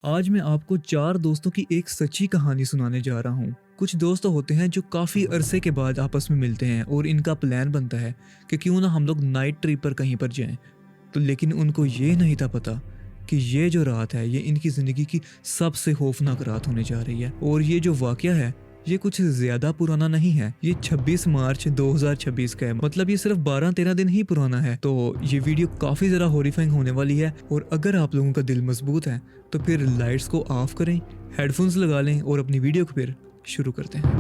आज मैं आपको 4 दोस्तों की एक सच्ची कहानी सुनाने जा रहा हूँ। कुछ दोस्त होते हैं जो काफ़ी अरसे के बाद आपस में मिलते हैं और इनका प्लान बनता है कि क्यों ना हम लोग नाइट ट्रिप पर कहीं पर जाएं। तो लेकिन उनको ये नहीं था पता कि ये जो रात है ये इनकी ज़िंदगी की सबसे खौफनाक रात होने जा रही है। और ये जो वाक़या है ये कुछ ज़्यादा पुराना नहीं है। ये 26 मार्च 2026 का है, मतलब ये सिर्फ 12-13 दिन ही पुराना है। तो ये वीडियो काफ़ी ज़रा हॉरिफाइंग होने वाली है और अगर आप लोगों का दिल मजबूत है तो फिर लाइट्स को ऑफ करें, हेडफोन्स लगा लें और अपनी वीडियो को फिर शुरू करते हैं।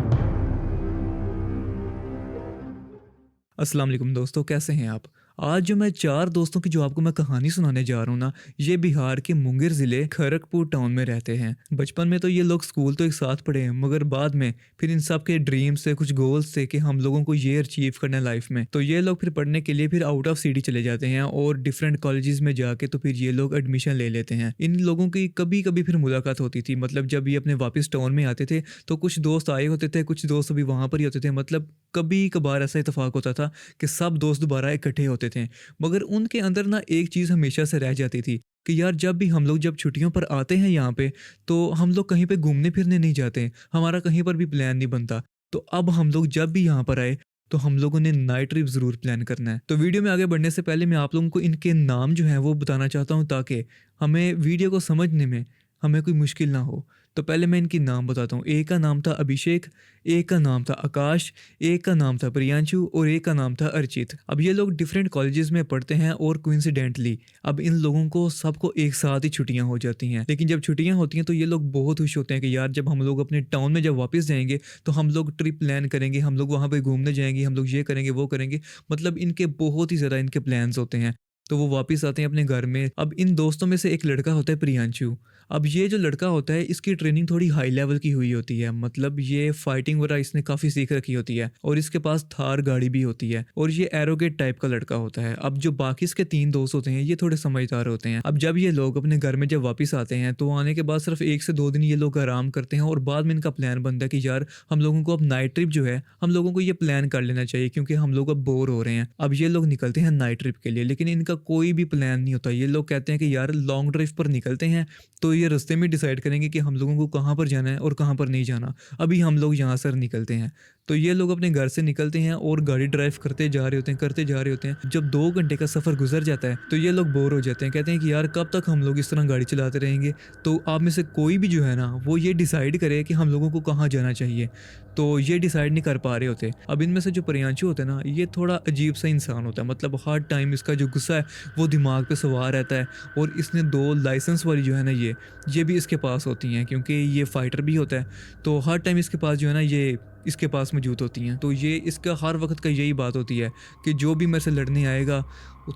अस्सलाम वालेकुम दोस्तों, कैसे हैं आप? आज जो मैं 4 दोस्तों की जो आपको मैं कहानी सुनाने जा रहा हूँ ना, ये बिहार के मुंगेर ज़िले खड़गपुर टाउन में रहते हैं। बचपन में तो ये लोग स्कूल तो एक साथ पढ़े हैं, मगर बाद में फिर इन सब के ड्रीम्स थे, कुछ गोल्स थे कि हम लोगों को ये अचीव करना है लाइफ में। तो ये लोग फिर पढ़ने के लिए फिर आउट ऑफ सिटी चले जाते हैं और डिफरेंट कॉलेजेस में जाके तो फिर ये लोग एडमिशन ले लेते हैं। इन लोगों की कभी-कभी फिर मुलाकात होती थी, मतलब जब ये अपने वापस टाउन में आते थे, तो कुछ दोस्त आए होते थे, कुछ दोस्त अभी वहाँ पर ही होते थे। मतलब कभी-कभार ऐसा इत्तेफाक होता था कि सब दोस्त दोबारा इकट्ठे होते थे। मगर उनके अंदर ना एक चीज़ हमेशा से रह जाती थी कि यार जब भी हम लोग जब छुट्टियों पर आते हैं यहाँ पे, तो हम लोग कहीं पे घूमने फिरने नहीं जाते, हमारा कहीं पर भी प्लान नहीं बनता। तो अब हम लोग जब भी यहाँ पर आए तो हम लोगों ने नाइट ट्रिप ज़रूर प्लान करना है। तो वीडियो में आगे बढ़ने से पहले मैं आप लोगों को इनके नाम जो हैं वो बताना चाहता हूँ, ताकि हमें वीडियो को समझने में हमें कोई मुश्किल ना हो। तो पहले मैं इनकी नाम बताता हूँ। एक का नाम था अभिषेक, एक का नाम था आकाश, एक का नाम था प्रियांशु और एक का नाम था अर्चित। अब ये लोग डिफरेंट कॉलेजेस में पढ़ते हैं और कोइंसिडेंटली अब इन लोगों को सबको एक साथ ही छुट्टियां हो जाती हैं। लेकिन जब छुट्टियां होती हैं तो ये लोग बहुत खुश होते हैं कि यार जब हम लोग अपने टाउन में जब वापस जाएंगे तो हम लोग ट्रिप प्लान करेंगे, हम लोग वहाँ पे घूमने जाएंगे, हम लोग ये करेंगे वो करेंगे। मतलब इनके बहुत ही ज़्यादा इनके प्लान्स होते हैं। तो वो वापस आते हैं अपने घर में। अब इन दोस्तों में से एक लड़का होता है प्रियांशु। अब ये जो लड़का होता है इसकी ट्रेनिंग थोड़ी हाई लेवल की हुई होती है, मतलब ये फाइटिंग वगैरह इसने काफ़ी सीख रखी होती है और इसके पास थार गाड़ी भी होती है और ये एरोगेट टाइप का लड़का होता है। अब जो बाकी इसके 3 दोस्त होते हैं ये थोड़े समझदार होते हैं। अब जब ये लोग अपने घर में जब वापस आते हैं तो आने के बाद सिर्फ 1 से 2 दिन ये लोग आराम करते हैं और बाद में इनका प्लान बनता है कि यार हम लोगों को अब नाइट ट्रिप जो है हम लोगों को ये प्लान कर लेना चाहिए, क्योंकि हम लोग अब बोर हो रहे हैं। अब ये लोग निकलते हैं नाइट ट्रिप के लिए, लेकिन इनका कोई भी प्लान नहीं होता। ये लोग कहते हैं कि यार लॉन्ग ड्राइव पर निकलते हैं तो ये रास्ते में डिसाइड करेंगे कि हम लोगों को कहाँ पर जाना है और कहाँ पर नहीं जाना। अभी हम लोग यहाँ से निकलते हैं। तो ये लोग अपने घर से निकलते हैं और गाड़ी ड्राइव करते जा रहे होते हैं, करते जा रहे होते हैं। जब 2 घंटे का सफ़र गुजर जाता है तो ये लोग बोर हो जाते हैं, कहते हैं कि यार कब तक हम लोग इस तरह गाड़ी चलाते रहेंगे। तो आप में से कोई भी जो है ना वो ये डिसाइड करे कि हम लोगों को कहाँ जाना चाहिए। तो ये डिसाइड नहीं कर पा रहे होते। अब इनमें से जो प्रियांशु होता है ना ये थोड़ा अजीब सा इंसान होता है, मतलब हर टाइम इसका जो गुस्सा है वो दिमाग पे सवार रहता है। और इसने 2 लाइसेंस वाली जो है ना ये भी इसके पास होती हैं, क्योंकि ये फाइटर भी होता है। तो हर टाइम इसके पास जो है ना ये इसके पास मौजूद होती हैं। तो ये इसका हर वक्त का यही बात होती है कि जो भी मेरे से लड़ने आएगा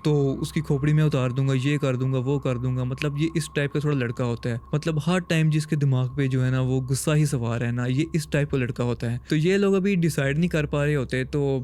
तो उसकी खोपड़ी में उतार दूंगा, ये कर दूंगा, वो कर दूंगा। मतलब ये इस टाइप का थोड़ा लड़का होता है, मतलब हर टाइम जिसके दिमाग पे जो है ना वो गुस्सा ही सवार है ना, ये इस टाइप का लड़का होता है। तो ये लोग अभी डिसाइड नहीं कर पा रहे होते। तो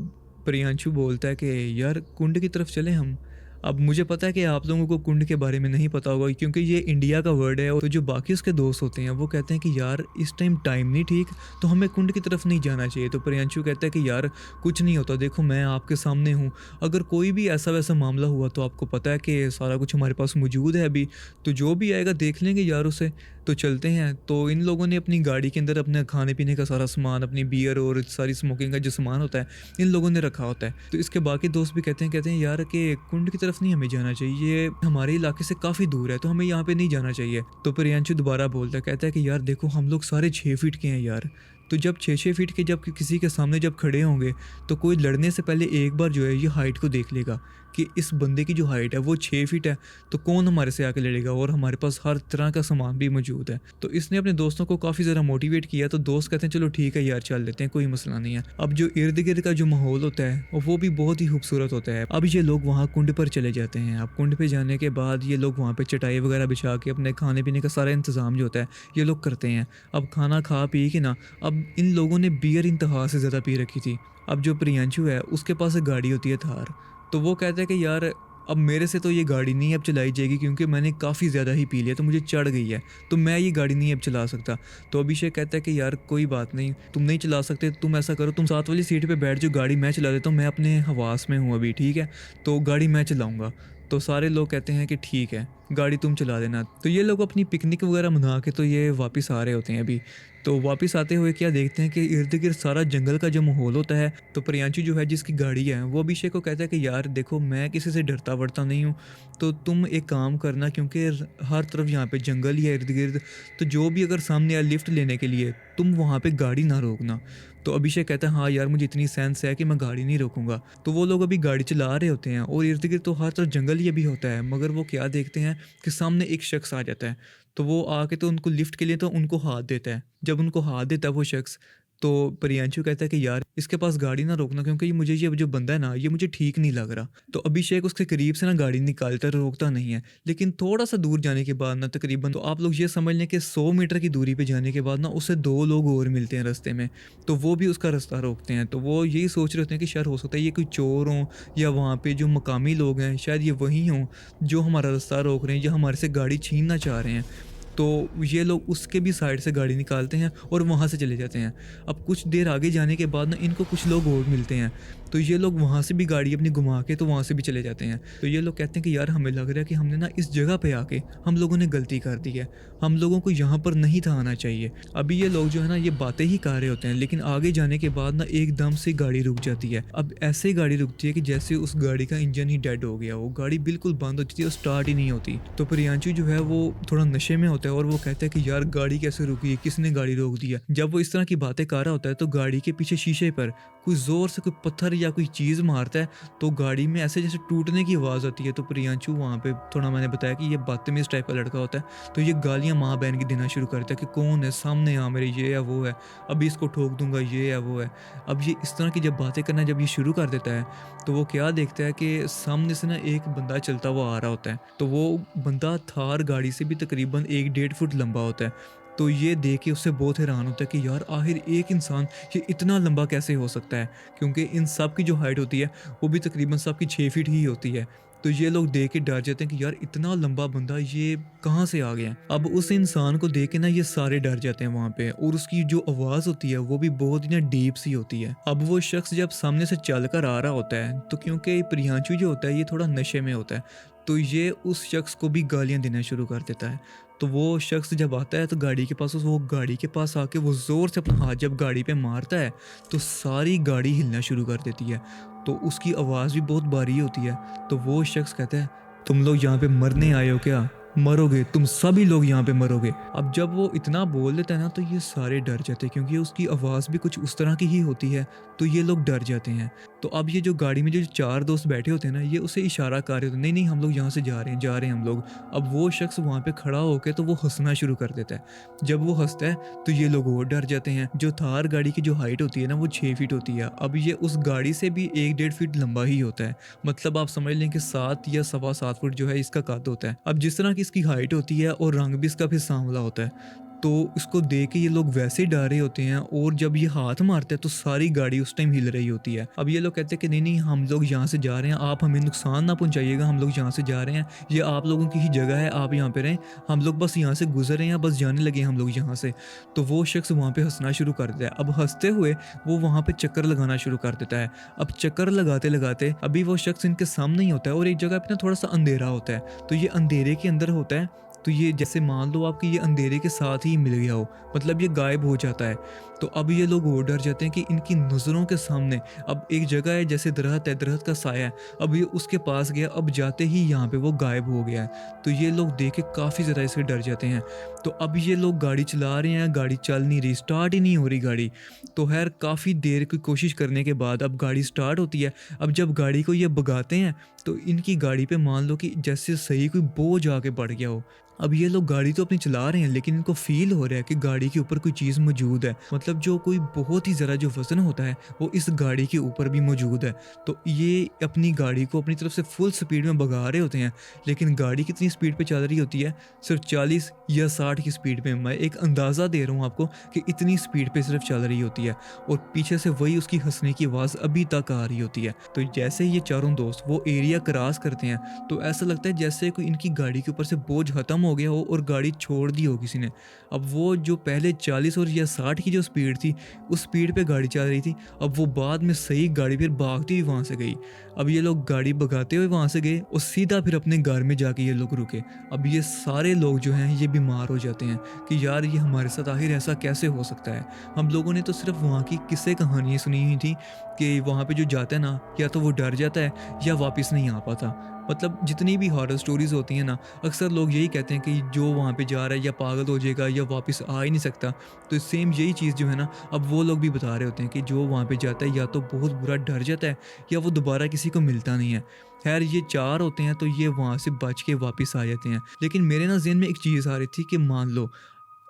प्रियांशु बोलता है कि यार कुंड की तरफ चलें हम। अब मुझे पता है कि आप लोगों को कुंड के बारे में नहीं पता होगा, क्योंकि ये इंडिया का वर्ड है। और तो जो बाकी उसके दोस्त होते हैं वो कहते हैं कि यार इस टाइम नहीं ठीक, तो हमें कुंड की तरफ नहीं जाना चाहिए। तो प्रियांशु कहता है कि यार कुछ नहीं होता, देखो मैं आपके सामने हूँ। अगर कोई भी ऐसा वैसा मामला हुआ तो आपको पता है कि सारा कुछ हमारे पास मौजूद है अभी, तो जो भी आएगा देख लेंगे यार उसे। तो चलते हैं। तो इन लोगों ने अपनी गाड़ी के अंदर अपने खाने पीने का सारा सामान, अपनी बियर और सारी स्मोकिंग का जो सामान होता है इन लोगों ने रखा होता है। तो इसके बाकी दोस्त भी कहते हैं यार कि कुंड की तरफ नहीं हमें जाना चाहिए, ये हमारे इलाके से काफ़ी दूर है, तो हमें यहाँ पे नहीं जाना चाहिए। तो प्रियांशु दोबारा बोलता है, कहता है कि यार देखो हम लोग सारे 6 फीट के हैं यार। तो जब 6-6 फीट के जब किसी के सामने जब खड़े होंगे तो कोई लड़ने से पहले एक बार जो है ये हाइट को देख लेगा कि इस बंदे की जो हाइट है वो 6 फीट है, तो कौन हमारे से आके लड़ेगा। और हमारे पास हर तरह का सामान भी मौजूद है। तो इसने अपने दोस्तों को काफ़ी ज़्यादा मोटिवेट किया। तो दोस्त कहते हैं चलो ठीक है यार चल लेते हैं, कोई मसला नहीं है। अब जो इर्द गिर्द का जो माहौल होता है वो भी बहुत ही खूबसूरत होता है। अब ये लोग वहाँ कुंड पर चले जाते हैं। अब कुंड पे जाने के बाद ये लोग वहाँ पे चटाई वगैरह बिछा के अपने खाने पीने का सारा इंतज़ाम जो होता है ये लोग करते हैं। अब खाना खा पी के ना अब इन लोगों ने बियर इंतहा से ज़्यादा पी रखी थी। अब जो प्रियांशु है उसके पास एक गाड़ी होती है थार। तो वो कहता है कि यार अब मेरे से तो ये गाड़ी नहीं अब चलाई जाएगी, क्योंकि मैंने काफ़ी ज़्यादा ही पी लिया, तो मुझे चढ़ गई है, तो मैं ये गाड़ी नहीं अब चला सकता। तो अभिषेक कहता है कि यार कोई बात नहीं, तुम नहीं चला सकते, तुम ऐसा करो तुम साथ वाली सीट पे बैठ जाओ, गाड़ी मैं चला देता हूँ, मैं अपने हवास में हूँ अभी, ठीक है, तो गाड़ी मैं चलाऊँगा। तो सारे लोग कहते हैं कि ठीक है। गाड़ी तुम चला देना। तो ये लोग अपनी पिकनिक वगैरह मना के तो ये वापस आ रहे होते हैं अभी। तो वापस आते हुए क्या देखते हैं कि इर्द गिर्द सारा जंगल का जो माहौल होता है। तो प्रियांशु जो है जिसकी गाड़ी है वो अभिषेक को कहता है कि यार देखो मैं किसी से डरता वरता नहीं हूँ, तो तुम एक काम करना, क्योंकि हर तरफ यहाँ पे जंगल ही है इर्द गिर्द, तो जो भी अगर सामने आए लिफ्ट लेने के लिए तुम वहाँ पे गाड़ी ना रोकना। तो अभिषेक कहता है हाँ यार मुझे इतनी सेंस है कि मैं गाड़ी नहीं रोकूंगा। तो वो लोग अभी गाड़ी चला रहे होते हैं और इर्द गिर्द तो हर तरफ जंगल ही अभी होता है, मगर वो क्या देखते हैं कि सामने एक शख्स आ जाता है। तो वो आके तो उनको लिफ्ट के लिए तो उनको हाथ देता है। जब उनको हाथ देता है वो शख्स, तो प्रियांशु कहता है कि यार इसके पास गाड़ी ना रोकना, क्योंकि ये मुझे ये जो बंदा है ना ये मुझे ठीक नहीं लग रहा। तो अभिषेक उसके करीब से ना गाड़ी निकालता है, रोकता नहीं है। लेकिन थोड़ा सा दूर जाने के बाद ना, तकरीबन तो आप लोग ये समझ लें कि 100 मीटर की दूरी पे जाने के बाद ना उसे 2 लोग और मिलते हैं रास्ते में। तो वो भी उसका रास्ता रोकते हैं। तो वो यही सोच रहे होते हैं कि शायद हो सकता है ये कोई चोर हों या वहाँ पे जो मकामी लोग हैं शायद ये वही हों जो हमारा रास्ता रोक रहे हैं या हमारे से गाड़ी छीनना चाह रहे हैं। तो ये लोग उसके भी साइड से गाड़ी निकालते हैं और वहाँ से चले जाते हैं। अब कुछ देर आगे जाने के बाद ना इनको कुछ लोग और मिलते हैं। तो ये लोग वहाँ से भी गाड़ी अपनी घुमा के तो वहाँ से भी चले जाते हैं। तो ये लोग कहते हैं कि यार हमें लग रहा है कि हमने ना इस जगह पे आके हम लोगों ने गलती कर दी है, हम लोगों को यहाँ पर नहीं था आना चाहिए। अभी ये लोग जो है ना ये बातें ही कर रहे होते हैं, लेकिन आगे जाने के बाद ना एकदम से गाड़ी रुक जाती है। अब ऐसे ही गाड़ी रुकती है कि जैसे उस गाड़ी का इंजन ही डेड हो गया हो, गाड़ी बिल्कुल बंद हो जाती है और स्टार्ट ही नहीं होती। तो प्रियांशु जो है वो थोड़ा नशे में होता है और वो कहता है कि यार गाड़ी कैसे रुकी, किसने गाड़ी रोक दिया। जब वो इस तरह की बातें कर रहा होता है तो गाड़ी के पीछे शीशे पर कोई जोर से कोई पत्थर या कोई चीज़ मारता है, तो गाड़ी में ऐसे जैसे टूटने की आवाज़ आती है। तो प्रियांशु वहाँ पे थोड़ा, मैंने बताया कि ये बदतमीज टाइप का लड़का होता है, तो ये गालियाँ माँ बहन की देना शुरू करता है कि कौन है सामने, यहाँ मेरे ये है वो है, अभी इसको ठोक दूंगा, ये है वो है। अब ये इस तरह की जब बातें करना जब ये शुरू कर देता है तो वो क्या देखता है कि सामने से ना एक बंदा चलता हुआ आ रहा होता है। तो वो बंदा थार गाड़ी से भी तकरीबन 1-1.5 फुट लंबा होता है। तो ये देख के उससे बहुत हैरान होता है कि यार आखिर एक इंसान ये इतना लंबा कैसे हो सकता है, क्योंकि इन सब की जो हाइट होती है वो भी तकरीबन सबकी 6 फीट ही होती है। तो ये लोग देख के डर जाते हैं कि यार इतना लंबा बंदा ये कहाँ से आ गया। अब उस इंसान को देख के ना ये सारे डर जाते हैं वहाँ पे, और उसकी जो आवाज़ होती है वो भी बहुत ही ना डीप सी होती है। अब वो शख्स जब सामने से चल कर आ रहा होता है, तो क्योंकि प्रियांशु जो होता है ये थोड़ा नशे में होता है, तो ये उस शख्स को भी गालियाँ देना शुरू कर देता है। तो वो शख्स जब आता है तो गाड़ी के पास, वो गाड़ी के पास आके वो ज़ोर से अपना हाथ जब गाड़ी पे मारता है तो सारी गाड़ी हिलना शुरू कर देती है। तो उसकी आवाज़ भी बहुत भारी होती है। तो वो शख्स कहता है तुम लोग यहाँ पे मरने आए हो क्या, मरोगे, तुम सभी लोग यहाँ पे मरोगे। अब जब वो इतना बोल देता है ना तो ये सारे डर जाते हैं, क्योंकि उसकी आवाज़ भी कुछ उस तरह की ही होती है। तो ये लोग डर जाते हैं। तो अब ये जो गाड़ी में जो 4 दोस्त बैठे होते हैं ना, ये उसे इशारा कर रहे होते हैं, नहीं नहीं हम लोग यहाँ से जा रहे हैं हम लोग। अब वो शख्स वहाँ पे खड़ा होकर तो वो हंसना शुरू कर देता है। जब वो हंसता है तो ये लोग और डर जाते हैं। जो थार गाड़ी की जो हाइट होती है ना वो 6 फीट होती है। अब ये उस गाड़ी से भी 1-1.5 फीट लंबा ही होता है। मतलब आप समझ लें कि 7 या 7.25 फुट जो है इसका कद होता है। अब जिस तरह की इसकी हाइट होती है और रंग भी इसका फिर सांवला होता है, तो इसको देख के ये लोग वैसे ही डर रहे होते हैं। और जब ये हाथ मारते हैं तो सारी गाड़ी उस टाइम हिल रही होती है। अब ये लोग कहते हैं कि नहीं नहीं हम लोग यहाँ से जा रहे हैं, आप हमें नुकसान ना पहुँचाइएगा, हम लोग यहाँ से जा रहे हैं, ये आप लोगों की ही जगह है, आप यहाँ पे रहें, हम लोग बस यहाँ से गुजर रहे हैं, बस जाने लगे हम लोग यहाँ से। तो वो शख्स वहाँ पे हंसना शुरू कर देता है। अब हंसते हुए वो वहाँ पे चक्कर लगाना शुरू कर देता है। अब चक्कर लगाते लगाते अभी वो शख्स इनके सामने ही होता है और एक जगह पे ना थोड़ा सा अंधेरा होता है। तो ये अंधेरे के अंदर होता है। तो ये जैसे मान लो आपकी ये अंधेरे के साथ ही मिल गया हो, मतलब ये गायब हो जाता है। तो अब ये लोग और डर जाते हैं कि इनकी नज़रों के सामने अब एक जगह है, जैसे दरख्त है, दरख्त का साया है, अब ये उसके पास गया, अब जाते ही यहाँ पे वो गायब हो गया है। तो ये लोग देख के काफ़ी ज़्यादा इससे डर जाते हैं। तो अब ये लोग गाड़ी चला रहे हैं, गाड़ी चल नहीं रही, स्टार्ट ही नहीं हो रही गाड़ी। तो खैर काफ़ी देर की कोशिश करने के बाद अब गाड़ी स्टार्ट होती है। अब जब गाड़ी को ये भगाते हैं तो इनकी गाड़ी पे मान लो कि जैसे सही कोई बोझ आके बढ़ गया हो। अब ये लोग गाड़ी तो अपनी चला रहे हैं, लेकिन इनको फील हो रहा है कि गाड़ी के ऊपर कोई चीज़ मौजूद है, मतलब जो कोई बहुत ही ज़रा जो वज़न होता है वो इस गाड़ी के ऊपर भी मौजूद है। तो ये अपनी गाड़ी को अपनी तरफ से फुल स्पीड में भगा रहे होते हैं, लेकिन गाड़ी कितनी स्पीड पे चल रही होती है, सिर्फ 40 या 60 की स्पीड पे। मैं एक अंदाज़ा दे रहा हूँ आपको कि इतनी स्पीड पे सिर्फ चल रही होती है, और पीछे से वही उसकी हंसने की आवाज़ अभी तक आ रही होती है। तो जैसे ये चारों दोस्त वो एरिया एरिया क्रॉस करते हैं तो ऐसा लगता है जैसे कोई इनकी गाड़ी के ऊपर से बोझ ख़त्म हो गया हो और गाड़ी छोड़ दी हो किसी ने। अब वो जो पहले 40 और या 60 की जो स्पीड थी, उस स्पीड पे गाड़ी चल रही थी, अब वो बाद में सही गाड़ी फिर भागती हुई वहाँ से गई। अब ये लोग गाड़ी भगाते हुए वहाँ से गए और सीधा फिर अपने घर में जाके ये लोग रुके। अब ये सारे लोग जो हैं ये बीमार हो जाते हैं कि यार ये हमारे साथ आखिर ऐसा कैसे हो सकता है। हम लोगों ने तो सिर्फ वहाँ की किस्से कहानियाँ सुनी हुई थी कि वहाँ पे जो जाता है ना, या तो वो डर जाता है या वापस नहीं आ पाता। मतलब जितनी भी हॉरर स्टोरीज़ होती हैं ना, अक्सर लोग यही कहते हैं कि जो वहाँ पे जा रहा है या पागल हो जाएगा या वापस आ ही नहीं सकता। तो सेम यही चीज़ जो है ना, अब वो लोग भी बता रहे होते हैं कि जो वहाँ पे जाता है या तो बहुत बुरा डर जाता है या वो दोबारा किसी को मिलता नहीं है। खैर ये 4 होते हैं तो ये वहाँ से बच के वापस आ जाते हैं। लेकिन मेरे ना ज़हन में एक चीज़ आ रही थी कि मान लो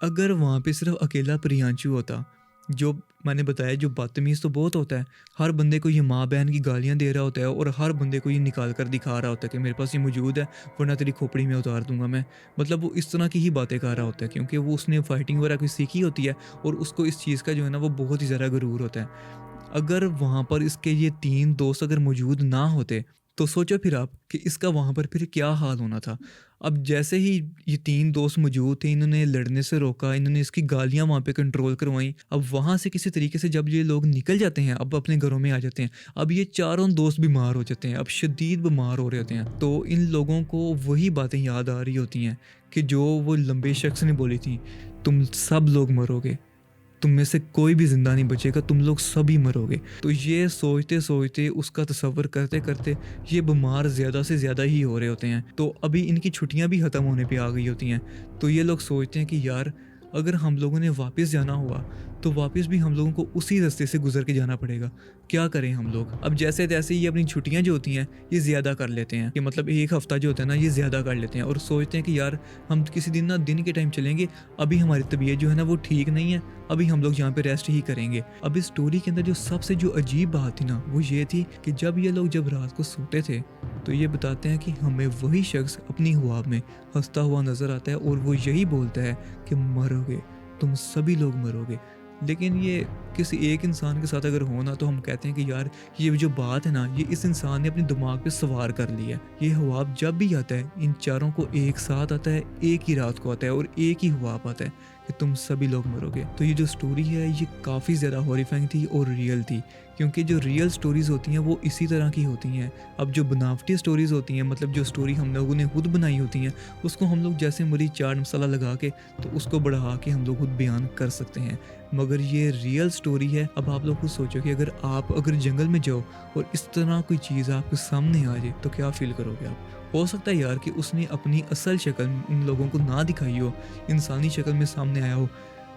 अगर वहाँ पे सिर्फ अकेला प्रियांशु होता, जो मैंने बताया जो बदतमीज़ तो बहुत होता है, हर बंदे को ये माँ बहन की गालियाँ दे रहा होता है और हर बंदे को ये निकाल कर दिखा रहा होता है कि मेरे पास ये मौजूद है वरना तेरी खोपड़ी में उतार दूंगा मैं। मतलब वो इस तरह की ही बातें कर रहा होता है क्योंकि वो उसने फाइटिंग वगैरह कोई सीखी होती है और उसको इस चीज़ का जो है ना वो बहुत ही ज़्यादा गुरूर होता है। अगर वहाँ पर इसके ये 3 दोस्त अगर मौजूद ना होते, तो सोचो फिर आप कि इसका वहाँ पर फिर क्या हाल होना था। अब जैसे ही ये 3 दोस्त मौजूद थे, इन्होंने लड़ने से रोका, इन्होंने इसकी गालियाँ वहाँ पे कंट्रोल करवाईं। अब वहाँ से किसी तरीके से जब ये लोग निकल जाते हैं, अब अपने घरों में आ जाते हैं, अब ये चारों दोस्त बीमार हो जाते हैं, अब शदीद बीमार हो रहे होते हैं। तो इन लोगों को वही बातें याद आ रही होती हैं कि जो वो लंबे शख्स ने बोली थी, तुम सब लोग मरोगे। तुम में से कोई भी ज़िंदा नहीं बचेगा, तुम लोग सभी मरोगे। तो ये सोचते-सोचते उसका तसव्वुर करते-करते ये बीमार ज़्यादा से ज़्यादा ही हो रहे होते हैं। तो अभी इनकी छुट्टियाँ भी ख़त्म होने पे आ गई होती हैं। तो ये लोग सोचते हैं कि यार अगर हम लोगों ने वापस जाना हुआ तो वापस भी हम लोगों को उसी रास्ते से गुज़र के जाना पड़ेगा। क्या करें हम लोग? अब जैसे-तैसे ये अपनी छुट्टियाँ जो होती हैं ये ज़्यादा कर लेते हैं कि मतलब 1 हफ़्ता जो होता है ना ये ज़्यादा कर लेते हैं और सोचते हैं कि यार हम किसी दिन ना दिन के टाइम चलेंगे, अभी हमारी तबीयत जो है ना वो ठीक नहीं है, अभी हम लोग यहाँ पे रेस्ट ही करेंगे। अब इस स्टोरी के अंदर जो सबसे जो अजीब बात थी ना वो ये थी कि जब ये लोग जब रात को सोते थे तो ये बताते हैं कि हमें वही शख्स अपनी ख्वाब में हंसता हुआ नजर आता है और वो यही बोलता है कि मरोगे, तुम सभी लोग मरोगे। लेकिन ये किसी एक इंसान के साथ अगर हो ना तो हम कहते हैं कि यार ये जो बात है ना ये इस इंसान ने अपने दिमाग पे सवार कर लिया है। ये ख्वाब जब भी आता है इन चारों को एक साथ आता है, एक ही रात को आता है और एक ही ख्वाब आता है कि तुम सभी लोग मरोगे। तो ये जो स्टोरी है ये काफ़ी ज़्यादा हॉरिफाइंग थी और रियल थी क्योंकि जो रियल स्टोरीज़ होती हैं वो इसी तरह की होती हैं। अब जो बनावटी स्टोरीज़ होती हैं मतलब जो स्टोरी हम लोगों ने खुद बनाई होती हैं उसको हम लोग जैसे मरी चाट मसाला लगा के तो उसको बढ़ा के हम लोग खुद बयान कर सकते हैं, मगर ये रियल स्टोरी है। अब आप लोग खुद सोचो कि अगर जंगल में जाओ और इस तरह कोई चीज़ आपके सामने आ जाए तो क्या फील करोगे आप? हो सकता है यार कि उसने अपनी असल शक्ल इन लोगों को ना दिखाई हो, इंसानी शक्ल में सामने आया हो,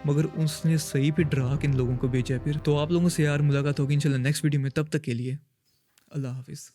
मगर उसने सही पे डरा के इन लोगों को भेजा। फिर तो आप लोगों से यार मुलाकात होगी इंशाल्लाह नेक्स्ट वीडियो में, तब तक के लिए अल्लाह हाफिज़।